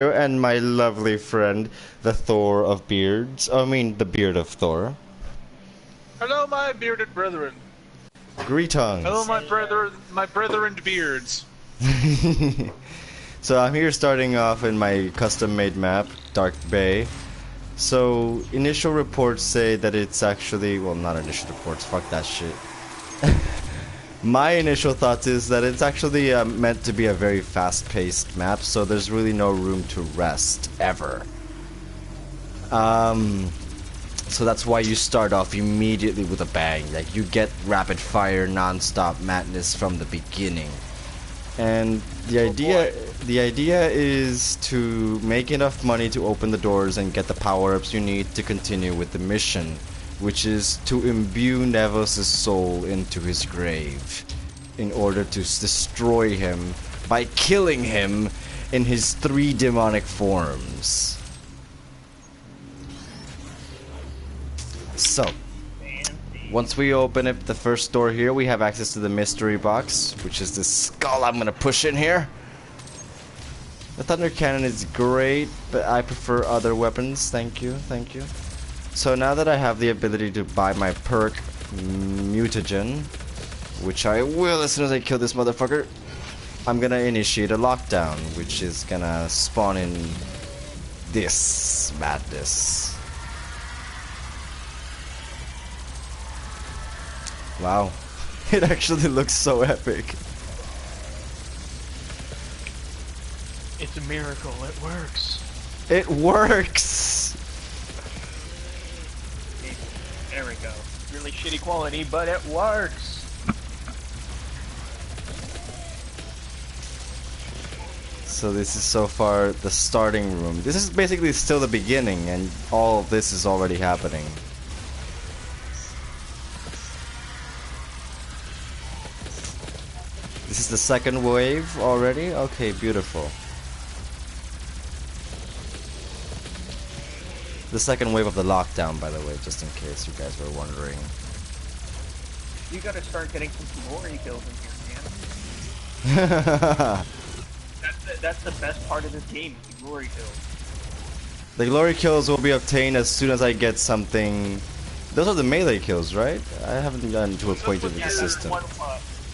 And my lovely friend, the Thor of beards. I mean, the beard of Thor. Hello, my bearded brethren. Hello, Greetings. my brethren beards. So I'm here starting off in my custom-made map, D.Ark Bay. So initial reports say that it's actually, well, not initial reports, fuck that shit. My initial thoughts is that it's actually meant to be a very fast-paced map, so there's really no room to rest, ever. So that's why you start off immediately with a bang. Like, you get rapid-fire, non-stop madness from the beginning. And the idea is to make enough money to open the doors and get the power-ups you need to continue with the mission, which is to imbue Nevos' soul into his grave in order to destroy him by killing him in his 3 demonic forms. So, once we open up the first door here, we have access to the mystery box, which is this skull I'm gonna push in here. The thunder cannon is great, but I prefer other weapons. Thank you, thank you. So now that I have the ability to buy my perk, Mutagen, which I will as soon as I kill this motherfucker, I'm gonna initiate a lockdown, which is gonna spawn in this madness. Wow, it actually looks so epic. It's a miracle. It works. It works! There we go. Really shitty quality, but it works. So this is so far the starting room. This is basically still the beginning, and all of this is already happening. This is the second wave already? Okay, beautiful. The second wave of the lockdown, by the way, just in case you guys were wondering. You gotta start getting some glory kills in here, man. That's the best part of this game, is the glory kills. The glory kills will be obtained as soon as I get something. Those are the melee kills, right? I haven't gotten to acquainted with the system.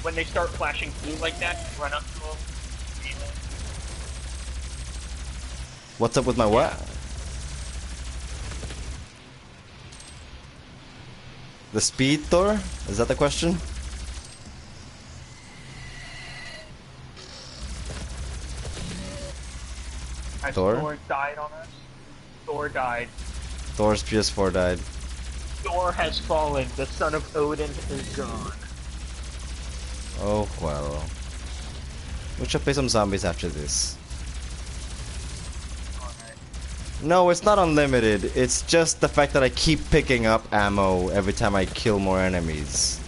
When they start flashing blue like that, run up to them. What's up with my what? The speed, Thor? Is that the question? Thor? Thor died on us. Thor died. Thor's PS4 died. Thor has fallen. The son of Odin is gone. Oh well. We should play some zombies after this. No, it's not unlimited. It's just the fact that I keep picking up ammo every time I kill more enemies.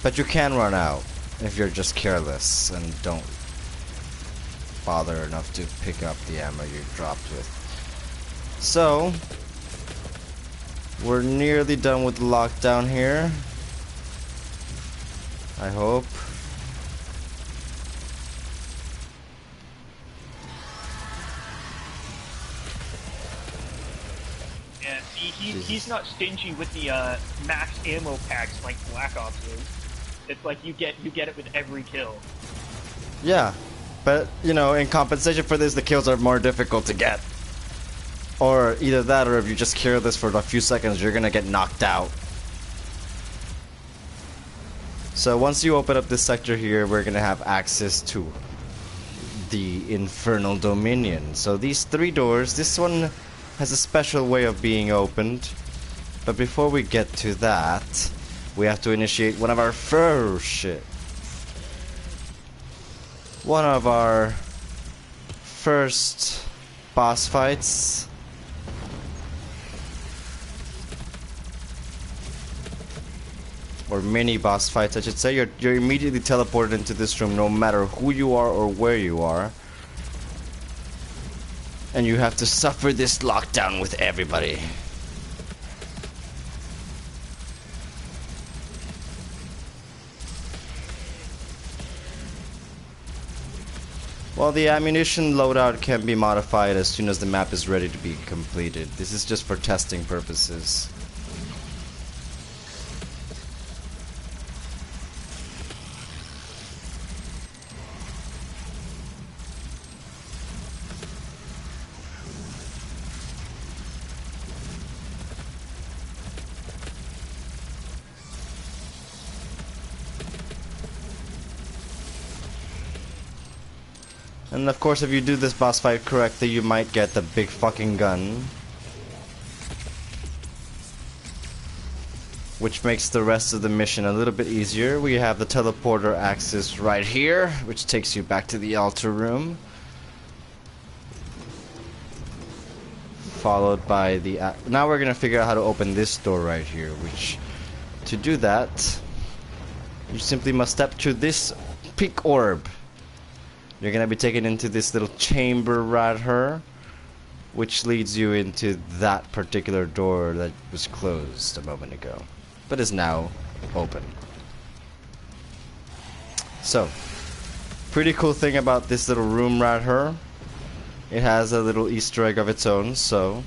But you can run out if you're just careless and don't bother enough to pick up the ammo you dropped with. So, we're nearly done with the lockdown here. I hope. Yeah, he's not stingy with the max ammo packs like Black Ops is. It's like you get it with every kill. Yeah, but you know, in compensation for this, the kills are more difficult to get. Or either that, or if you just kill this for a few seconds, you're gonna get knocked out. So once you open up this sector here, we're gonna have access to the Infernal Dominion. So these 3 doors, this one has a special way of being opened. But before we get to that, we have to initiate one of our first boss fights. Or mini boss fights, I should say. You're immediately teleported into this room no matter who you are or where you are. And you have to suffer this lockdown with everybody. Well, the ammunition loadout can be modified as soon as the map is ready to be completed. This is just for testing purposes. And of course, if you do this boss fight correctly, you might get the big fucking gun. Which makes the rest of the mission a little bit easier. We have the teleporter axis right here, which takes you back to the altar room. Followed by the... now we're gonna figure out how to open this door right here, which... to do that, you simply must step to this pink orb. You're gonna be taken into this little chamber right here, which leads you into that particular door that was closed a moment ago, but is now open. So, pretty cool thing about this little room right here, it has a little Easter egg of its own. So,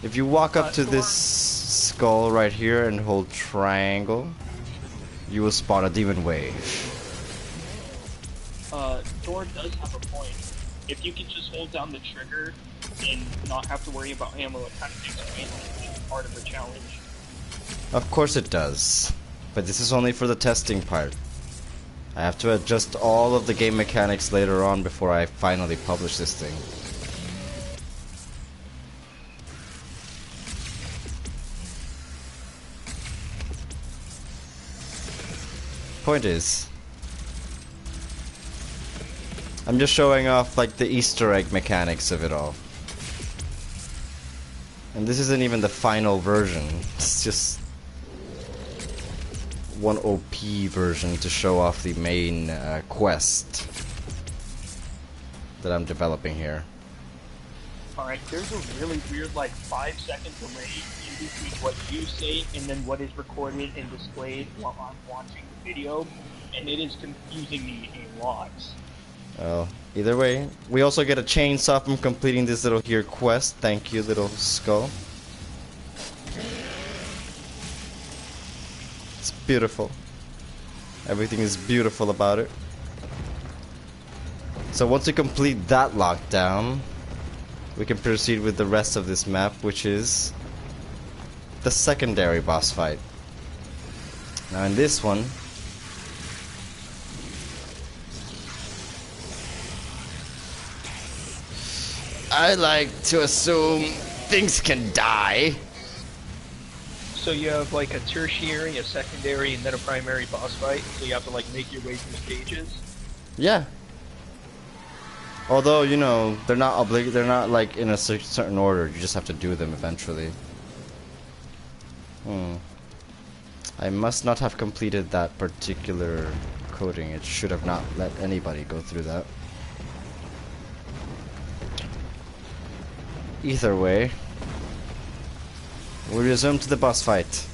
if you walk up to this skull right here and hold triangle, you will spawn a demon wave. Thor does have a point. If you can just hold down the trigger and not have to worry about ammo, it kind of takes away part of the challenge. Of course it does, but this is only for the testing part. I have to adjust all of the game mechanics later on before I finally publish this thing. Point is, I'm just showing off like the Easter egg mechanics of it all. And this isn't even the final version. It's just one OP version to show off the main quest that I'm developing here. Alright, there's a really weird like 5-second delay in between what you say and then what is recorded and displayed while I'm watching the video, and it is confusing me a lot. Well, either way, we also get a chainsaw from completing this little here quest. Thank you, little skull. It's beautiful. Everything is beautiful about it. So once we complete that lockdown, we can proceed with the rest of this map, which is the secondary boss fight. Now in this one, I like to assume things can die. So you have like a tertiary, a secondary, and then a primary boss fight, so you have to like make your way through stages? Yeah. Although, you know, they're not like in a certain order, you just have to do them eventually. I must not have completed that particular coding. It should have not let anybody go through that. Either way, we resume to the boss fight.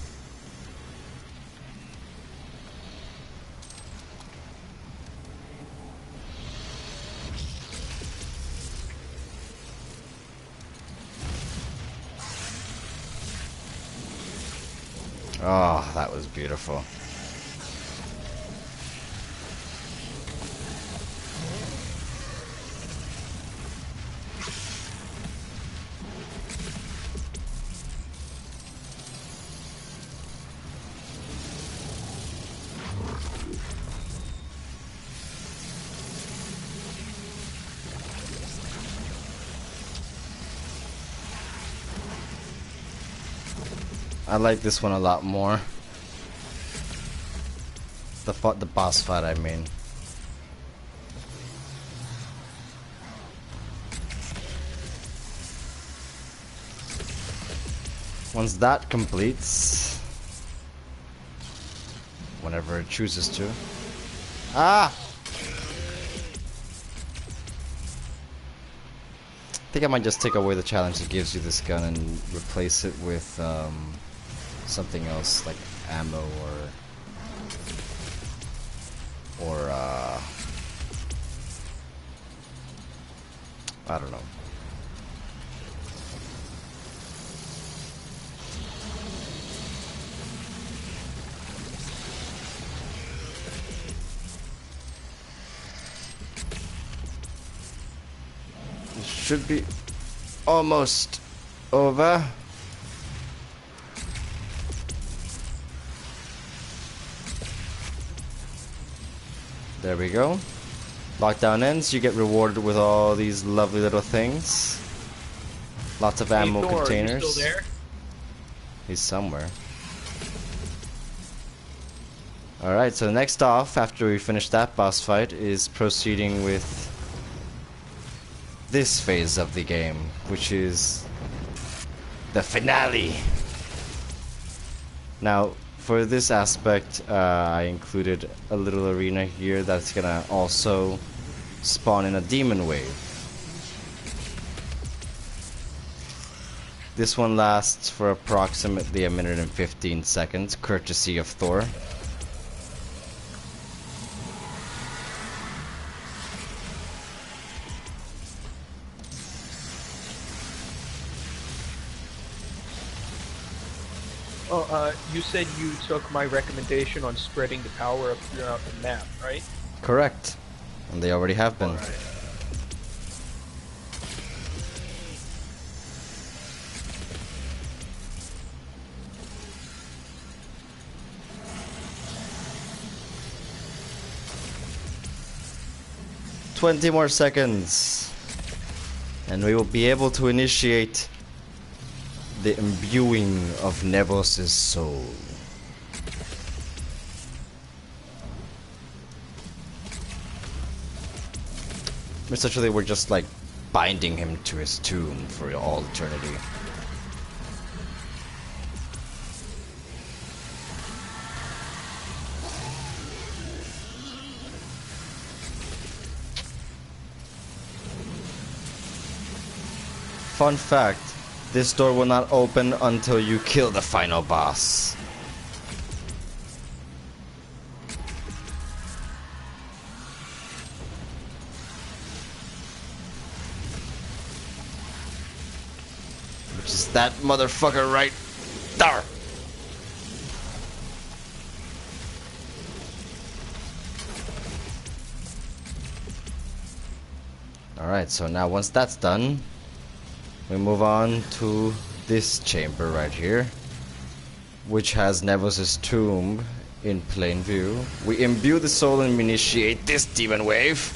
Oh, that was beautiful. I like this one a lot more. The boss fight, I mean. Once that completes, whenever it chooses to. Ah! I think I might just take away the challenge that gives you this gun and replace it with something else like ammo or I don't know. It should be almost over. There we go. Lockdown ends, you get rewarded with all these lovely little things. Lots of ammo Thor, containers. are you still there? He's somewhere. Alright, so next off, after we finish that boss fight, is proceeding with this phase of the game, which is the finale. Now, for this aspect, I included a little arena here that's gonna also spawn in a demon wave. This one lasts for approximately 1 minute and 15 seconds, courtesy of Thor. You said you took my recommendation on spreading the power up throughout the map, right? Correct. And they already have been. Alright. "20 more seconds, and we will be able to initiate the imbuing of Nevos' soul." Essentially, we're just like binding him to his tomb for all eternity. Fun fact, this door will not open until you kill the final boss. Which is that motherfucker right there. Alright, so now once that's done, we move on to this chamber right here, which has Nevos' tomb in plain view. We imbue the soul and initiate this demon wave.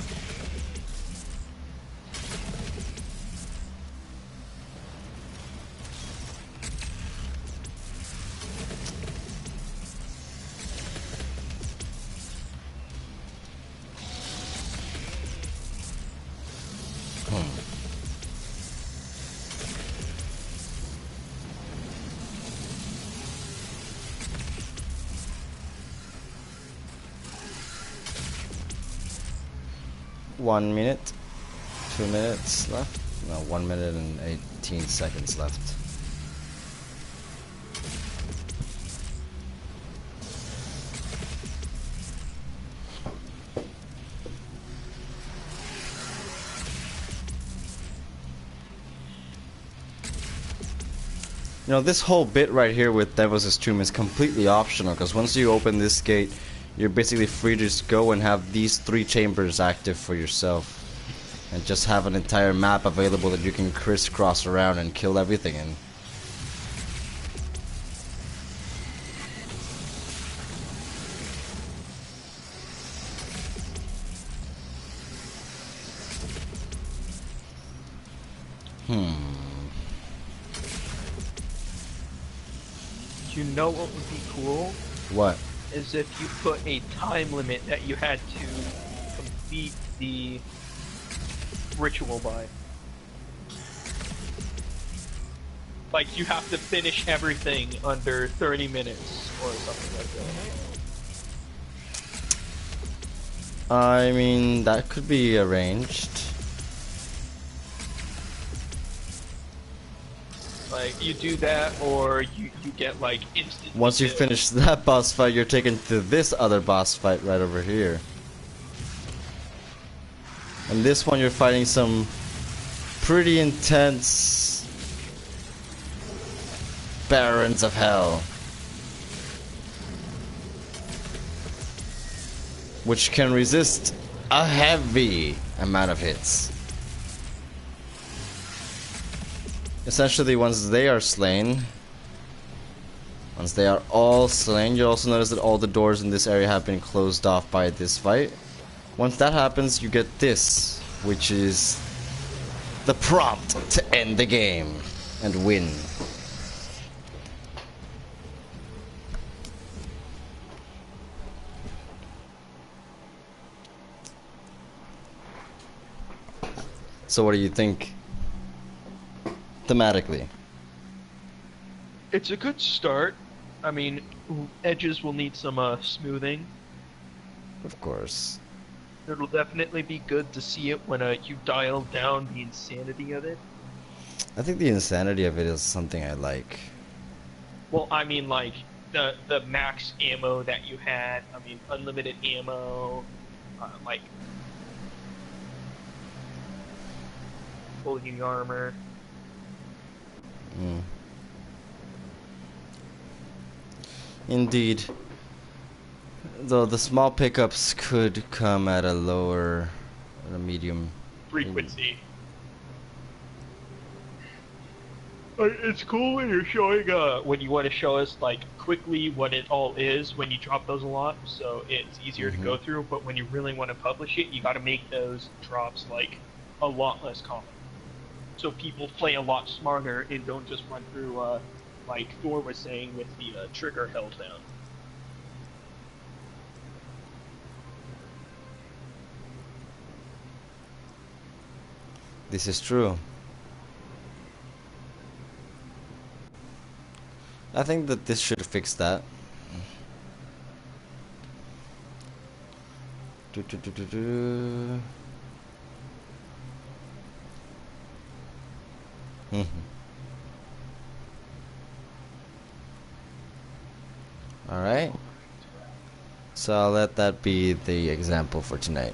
One minute, 2 minutes left. No, 1 minute and 18 seconds left. You know, this whole bit right here with Nevos' tomb is completely optional, because once you open this gate, you're basically free to just go and have these 3 chambers active for yourself. And just have an entire map available that you can crisscross around and kill everything in. You know what would be cool? What? Is if you put a time limit that you had to complete the ritual by. Like, you have to finish everything under 30 minutes or something like that. I mean, that could be arranged. Like, you do that, or you get, like, instant. Once you finish that boss fight, you're taken to this other boss fight right over here. And this one, you're fighting some pretty intense barons of hell, which can resist a heavy amount of hits. Essentially, once they are slain, once they are all slain, you also notice that all the doors in this area have been closed off by this fight. Once that happens, you get this, which is the prompt to end the game and win. So what do you think thematically? It's a good start. I mean, edges will need some smoothing. Of course. It'll definitely be good to see it when you dial down the insanity of it. I think the insanity of it is something I like. Well, I mean, like, the max ammo that you had, I mean, unlimited ammo, like, fully armor. Indeed. Though the small pickups could come at a lower, at a medium frequency. It's cool when you're showing, when you want to show us, like, quickly what it all is when you drop those a lot, so it's easier to go through, but when you really want to publish it, you gotta make those drops, like, a lot less common. So people play a lot smarter and don't just run through, like Thor was saying, with the trigger held down. This is true. I think that this should fix that. Alright. So I'll let that be the example for tonight.